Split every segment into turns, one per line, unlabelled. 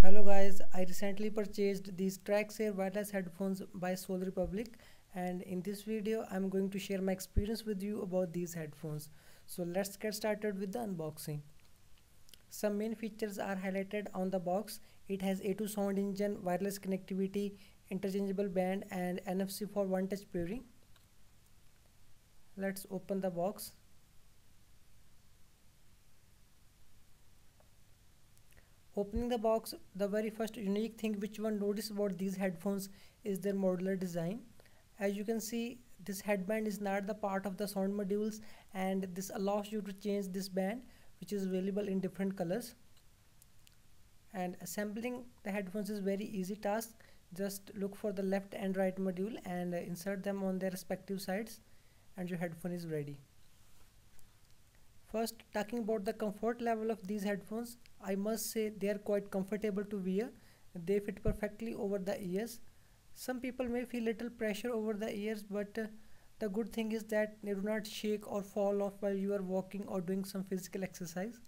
Hello guys, I recently purchased these Traxxair wireless headphones by Soul Republic, and in this video I'm going to share my experience with you about these headphones. So let's get started with the unboxing. Some main features are highlighted on the box. It has A2 sound engine, wireless connectivity, interchangeable band and NFC for one touch pairing. Let's open the box. Opening the box, the very first unique thing which one notice about these headphones is their modular design. As you can see, this headband is not the part of the sound modules, and this allows you to change this band, which is available in different colors. And assembling the headphones is very easy task. Just look for the left and right module and insert them on their respective sides, and your headphone is ready. First, talking about the comfort level of these headphones, I must say they are quite comfortable to wear. They fit perfectly over the ears. Some people may feel little pressure over the ears, but the good thing is that they do not shake or fall off while you are walking or doing some physical exercise.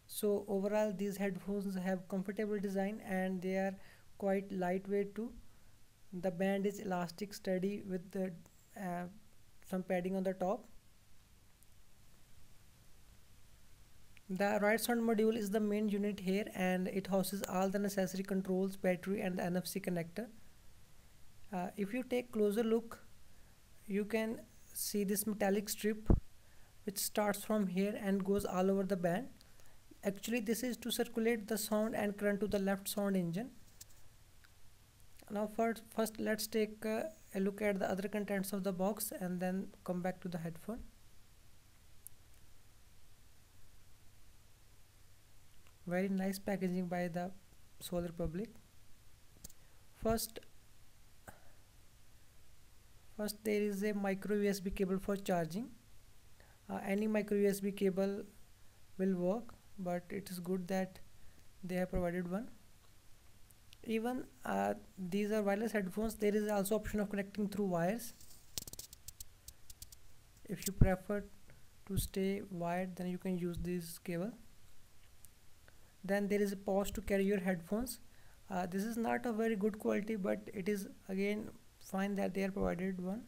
So overall, these headphones have comfortable design and they are quite lightweight too. The band is elastic, sturdy with uh, some padding on the top. The right sound module is the main unit here, and it houses all the necessary controls, battery and the NFC connector. If you take closer look, you can see this metallic strip which starts from here and goes all over the band. Actually, this is to circulate the sound and current to the left sound engine. Now first let's take a look at the other contents of the box and then come back to the headphone. Very nice packaging by the Soul Republic. First there is a micro USB cable for charging. Any micro USB cable will work, but it is good that they have provided one. Even these are wireless headphones. There is also option of connecting through wires. If you prefer to stay wired, then you can use this cable. Then there is a pouch to carry your headphones. This is not a very good quality, but it is again fine that they are provided one,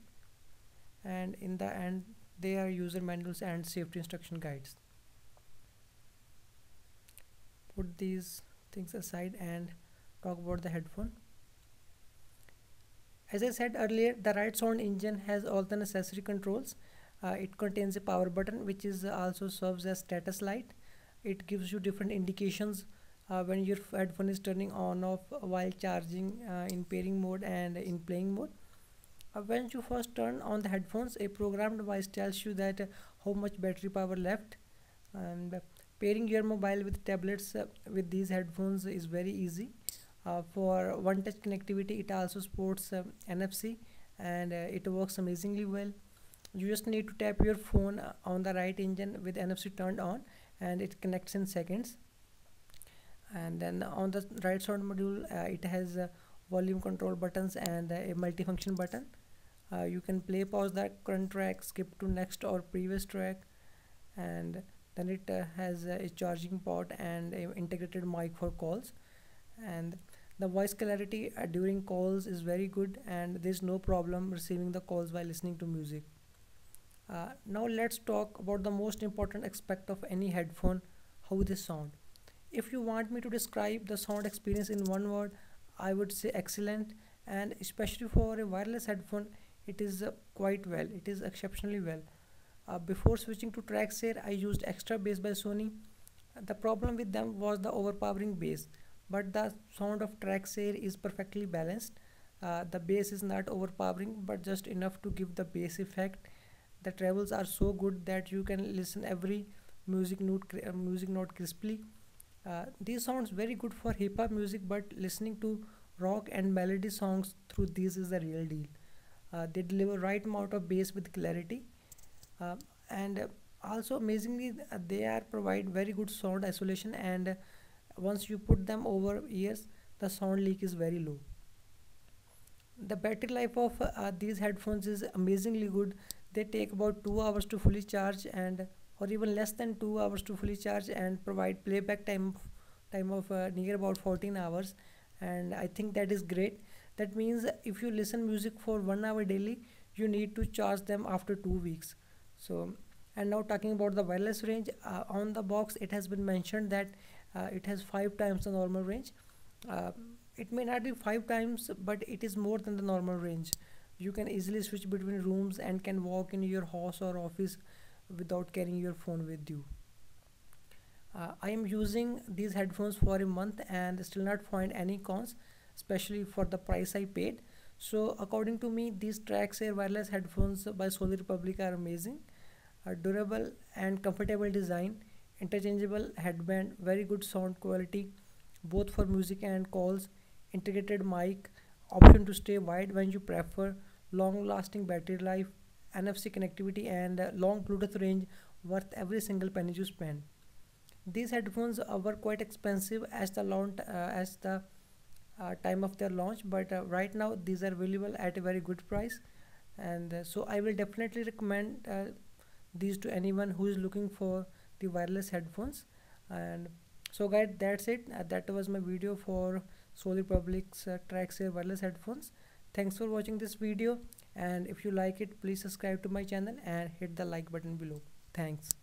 and in the end they are user manuals and safety instruction guides. Put these things aside and talk about the headphone. As I said earlier, the right sound engine has all the necessary controls. It contains a power button which is also serves as status light. It gives you different indications when your headphone is turning on off while charging, in pairing mode and in playing mode. When you first turn on the headphones, a programmed device tells you that how much battery power left, and pairing your mobile with tablets with these headphones is very easy. For one touch connectivity, it also supports NFC, and it works amazingly well. You just need to tap your phone on the right engine with NFC turned on, and it connects in seconds. And then on the right sound module, it has volume control buttons and a multifunction button. You can play, pause the current track, skip to next or previous track, and then it has a charging port and a integrated mic for calls. And the voice clarity during calls is very good, and there's no problem receiving the calls while listening to music. Now let's talk about the most important aspect of any headphone: how they sound. If you want me to describe the sound experience in one word, I would say excellent, and especially for a wireless headphone, it is quite well. It is exceptionally well. Before switching to Traxxair, I used Extra Bass by Sony. The problem with them was the overpowering bass, but the sound of Traxxair is perfectly balanced. The bass is not overpowering, but just enough to give the bass effect. The trebles are so good that you can listen every music note crisply. These sounds very good for hip hop music, but listening to rock and melody songs through these is the real deal. They deliver right amount of bass with clarity, uh, and also amazingly they are provide very good sound isolation, and once you put them over ears, the sound leak is very low. The battery life of these headphones is amazingly good. They take about 2 hours to fully charge, and or even less than 2 hours to fully charge, and provide playback time time of near about 14 hours, and I think that is great. That means if you listen music for 1 hour daily, you need to charge them after 2 weeks. So, and now talking about the wireless range, on the box it has been mentioned that it has 5 times the normal range. uh, it may not be 5 times, but it is more than the normal range. You can easily switch between rooms and can walk in your house or office without carrying your phone with you. I am using these headphones for a month and still not find any cons, especially for the price I paid. So according to me, these Traxxair wireless headphones by Sony Republic are amazing. A durable and comfortable design, interchangeable headband, very good sound quality, both for music and calls, integrated mic, option to stay wide when you prefer, long lasting battery life, NFC connectivity, and long Bluetooth range, worth every single penny you spend. These headphones were quite expensive as the time of their launch, but right now these are available at a very good price, and so I will definitely recommend these to anyone who is looking for the wireless headphones. And so guys, that's it. That was my video for Sony Republic's Traxxair wireless headphones. Thanks for watching this video, and if you like it, please subscribe to my channel and hit the like button below. Thanks.